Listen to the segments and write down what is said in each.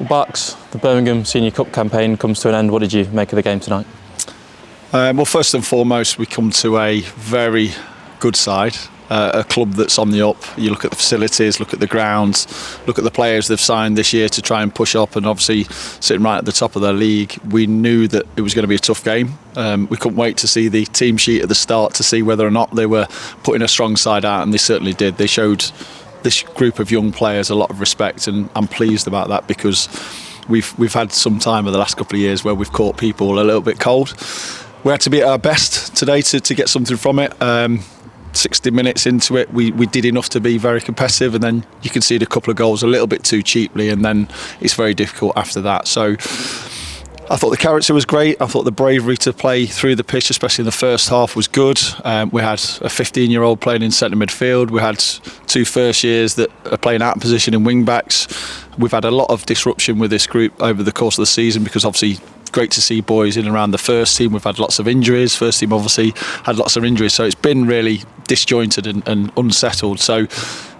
Barks, the Birmingham Senior Cup campaign comes to an end. What did you make of the game tonight? Well, first and foremost, we come to a very good side, a club that's on the up. You look at the facilities, look at the grounds, look at the players they've signed this year to try and push up, and obviously sitting right at the top of their league. We knew that it was going to be a tough game. We couldn't wait to see the team sheet at the start to see whether or not they were putting a strong side out, and they certainly did. They showed this group of young players a lot of respect, and I'm pleased about that, because we've had some time over the last couple of years where we've caught people a little bit cold. We had to be at our best today to get something from it. 60 minutes into it, we did enough to be very competitive, and then you concede a couple of goals a little bit too cheaply, and then it's very difficult after that. So I thought the character was great. I thought the bravery to play through the pitch, especially in the first half, was good. We had a 15-year-old playing in centre midfield. We had two first years that are playing out of position in wing backs. We've had a lot of disruption with this group over the course of the season, because obviously great to see boys in and around the first team. We've had lots of injuries. First team obviously had lots of injuries, so it's been really disjointed and unsettled. So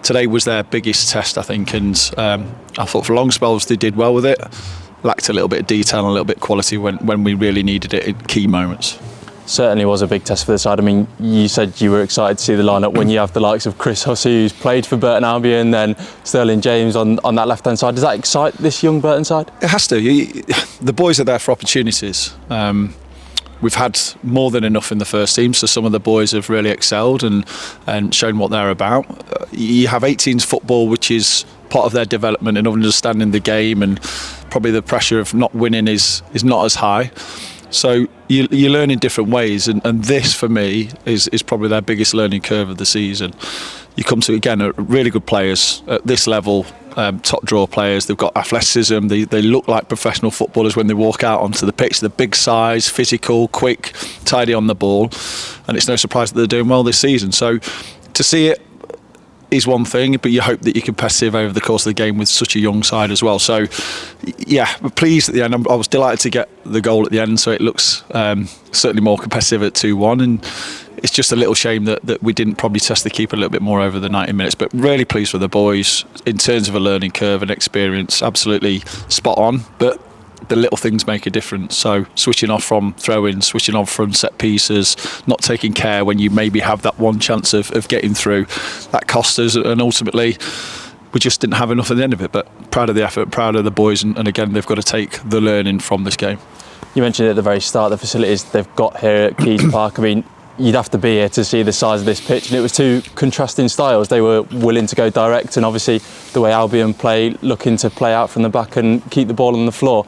today was their biggest test, I think, and I thought for long spells they did well with it. Lacked a little bit of detail and a little bit of quality when we really needed it in key moments. Certainly was a big test for the side. I mean, you said you were excited to see the lineup when you have the likes of Chris Hussey, who's played for Burton Albion, then Sterling James on that left-hand side. Does that excite this young Burton side? It has to. The boys are there for opportunities. We've had more than enough in the first team, so some of the boys have really excelled and shown what they're about. You have 18s football, which is part of their development and understanding the game, and probably the pressure of not winning is not as high. So you learn in different ways, and this for me is probably their biggest learning curve of the season. You come to, again, really good players at this level, top draw players. They've got athleticism. They look like professional footballers when they walk out onto the pitch. They're big size, physical, quick, tidy on the ball, and it's no surprise that they're doing well this season. So to see it is one thing, but you hope that you're competitive over the course of the game with such a young side as well. So yeah, we're pleased at the end. I was delighted to get the goal at the end, so it looks certainly more competitive at 2-1, and it's just a little shame that we didn't probably test the keeper a little bit more over the 90 minutes. But really pleased with the boys in terms of a learning curve and experience. Absolutely spot on, but the little things make a difference. So switching off from throw-ins, switching off from set pieces, not taking care when you maybe have that one chance of getting through, that cost us, and ultimately we just didn't have enough at the end of it. But proud of the effort, proud of the boys, and again, they've got to take the learning from this game. You mentioned at the very start the facilities they've got here at Keys Park. I mean, you'd have to be here to see the size of this pitch, and it was two contrasting styles. They were willing to go direct, and obviously the way Albion play, looking to play out from the back and keep the ball on the floor.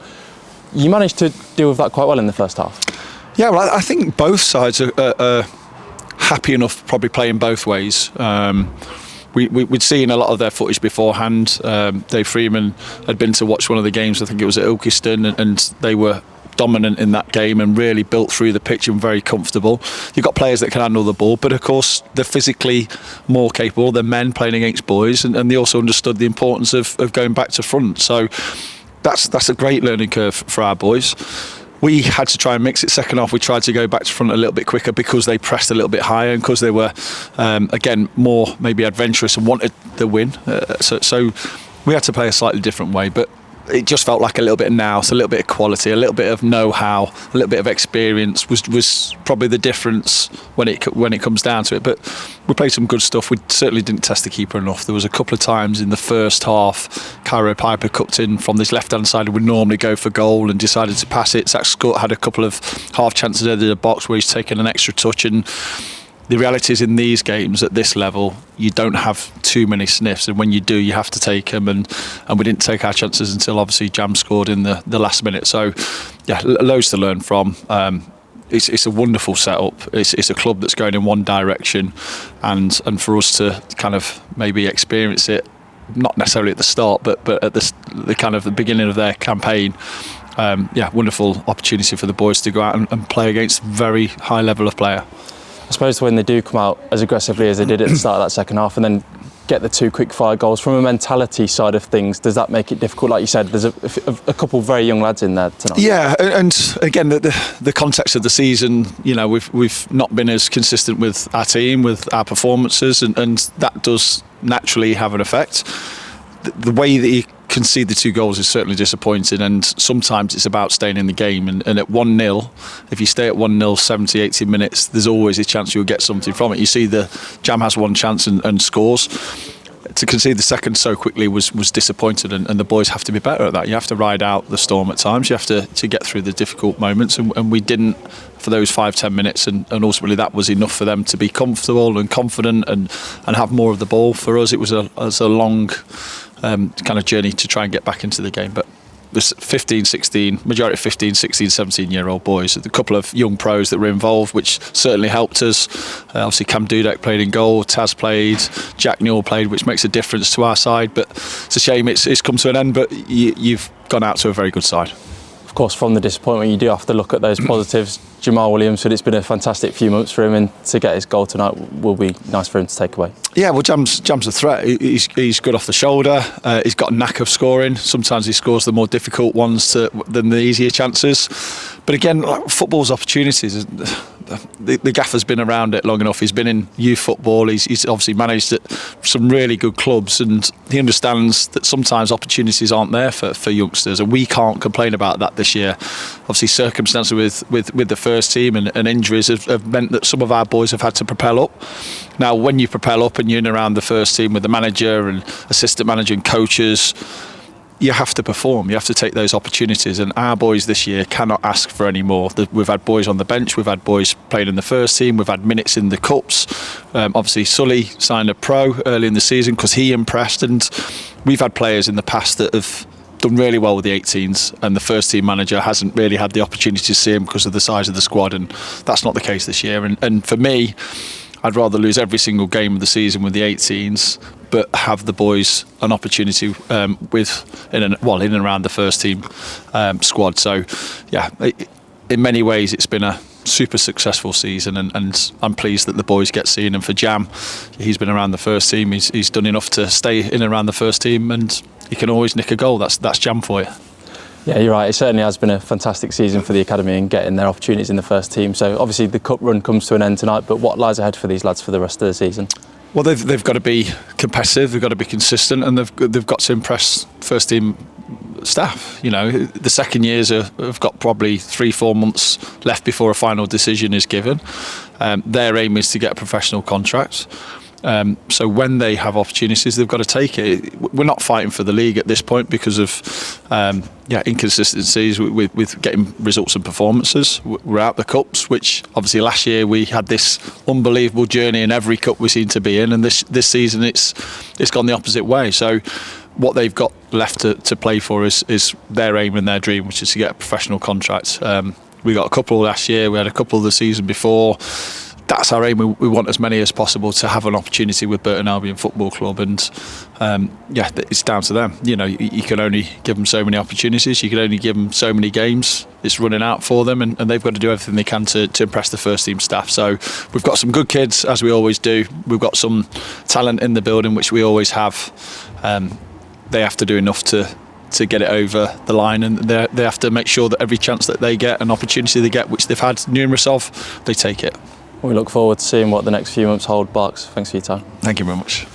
You managed to deal with that quite well in the first half. Yeah, well, I think both sides are happy enough probably playing both ways. We'd seen a lot of their footage beforehand. Dave Freeman had been to watch one of the games, I think it was at Ilkeston, and they were dominant in that game and really built through the pitch and very comfortable. You've got players that can handle the ball, but of course they're physically more capable. They're men playing against boys, and they also understood the importance of going back to front. So that's a great learning curve for our boys. We had to try and mix it second half. We tried to go back to front a little bit quicker because they pressed a little bit higher and because they were, again, more maybe adventurous and wanted the win. So we had to play a slightly different way, but it just felt like a little bit of nous, a little bit of quality, a little bit of know-how, a little bit of experience was probably the difference when it comes down to it. But we played some good stuff. We certainly didn't test the keeper enough. There was a couple of times in the first half, Cairo Piper cupped in from this left-hand side and would normally go for goal and decided to pass it. Zach Scott had a couple of half chances out of the box where he's taken an extra touch, and the reality is in these games at this level you don't have too many sniffs, and when you do you have to take them, and we didn't take our chances until obviously Jam scored in the last minute. So yeah, loads to learn from. It's a wonderful setup. It's a club that's going in one direction, and for us to kind of maybe experience it, not necessarily at the start but at the kind of the beginning of their campaign. Wonderful opportunity for the boys to go out and play against a very high level of player. I suppose when they do come out as aggressively as they did at the start of that second half and then get the two quick-fire goals, from a mentality side of things, does that make it difficult? Like you said, there's a couple of very young lads in there tonight. Yeah, and again, the context of the season, you know, we've not been as consistent with our team, with our performances, and that does naturally have an effect. The way that you concede the 2 goals is certainly disappointing, and sometimes it's about staying in the game, and at 1-0, if you stay at 1-0 70, 80 minutes, there's always a chance you'll get something from it. You see the Jam has one chance and scores. To concede the second so quickly was disappointing, and the boys have to be better at that. You have to ride out the storm at times. You have to get through the difficult moments, and we didn't for those 5-10 minutes, and ultimately that was enough for them to be comfortable and confident and have more of the ball. For us, it was a long kind of journey to try and get back into the game, but there's 15, 16, majority of 15, 16, 17-year-old boys. A couple of young pros that were involved, which certainly helped us. Obviously, Cam Dudek played in goal, Taz played, Jack Newell played, which makes a difference to our side. But it's a shame it's come to an end, but you've gone out to a very good side. Of course, from the disappointment, you do have to look at those positives. Jamal Williamson, it's been a fantastic few months for him, and to get his goal tonight will be nice for him to take away. Yeah, well, Jam's a threat. He's good off the shoulder. He's got a knack of scoring. Sometimes he scores the more difficult ones than the easier chances. But again, like, football's opportunities. The gaffer's been around it long enough. He's been in youth football. He's obviously managed at some really good clubs, and he understands that sometimes opportunities aren't there for youngsters, and we can't complain about that this year. Obviously, circumstances with the first team and injuries have meant that some of our boys have had to propel up. Now, when you propel up and you're in around the first team with the manager and assistant manager and coaches, you have to perform. You have to take those opportunities, and our boys this year cannot ask for any more. We've had boys on the bench, we've had boys playing in the first team, we've had minutes in the cups. Obviously, Sully signed a pro early in the season because he impressed, and we've had players in the past that have done really well with the 18s, and the first team manager hasn't really had the opportunity to see him because of the size of the squad, and that's not the case this year. And for me, I'd rather lose every single game of the season with the 18s, but have the boys an opportunity in and around the first team squad. So, yeah, in many ways, it's been a super successful season, and I'm pleased that the boys get seen. And for Jam, he's been around the first team. He's done enough to stay in and around the first team, and he can always nick a goal. That's Jam for you. Yeah, you're right. It certainly has been a fantastic season for the academy and getting their opportunities in the first team. So obviously the cup run comes to an end tonight, but what lies ahead for these lads for the rest of the season? Well, they've got to be competitive, they've got to be consistent, and they've got to impress first team staff. You know, the second years have got probably 3-4 months left before a final decision is given. Their aim is to get a professional contract. So when they have opportunities, they've got to take it. We're not fighting for the league at this point because of inconsistencies with getting results and performances. We're out the cups, which obviously last year we had this unbelievable journey in every cup we seem to be in, and this season it's gone the opposite way. So what they've got left to play for is their aim and their dream, which is to get a professional contract. We got a couple last year, we had a couple the season before. That's our aim. We want as many as possible to have an opportunity with Burton Albion Football Club, and it's down to them. You know, you can only give them so many opportunities. You can only give them so many games. It's running out for them, and they've got to do everything they can to impress the first team staff. So we've got some good kids, as we always do. We've got some talent in the building, which we always have. They have to do enough to get it over the line, and they have to make sure that every chance that they get, an opportunity they get, which they've had numerous of, they take it. We look forward to seeing what the next few months hold. Barks, thanks for your time. Thank you very much.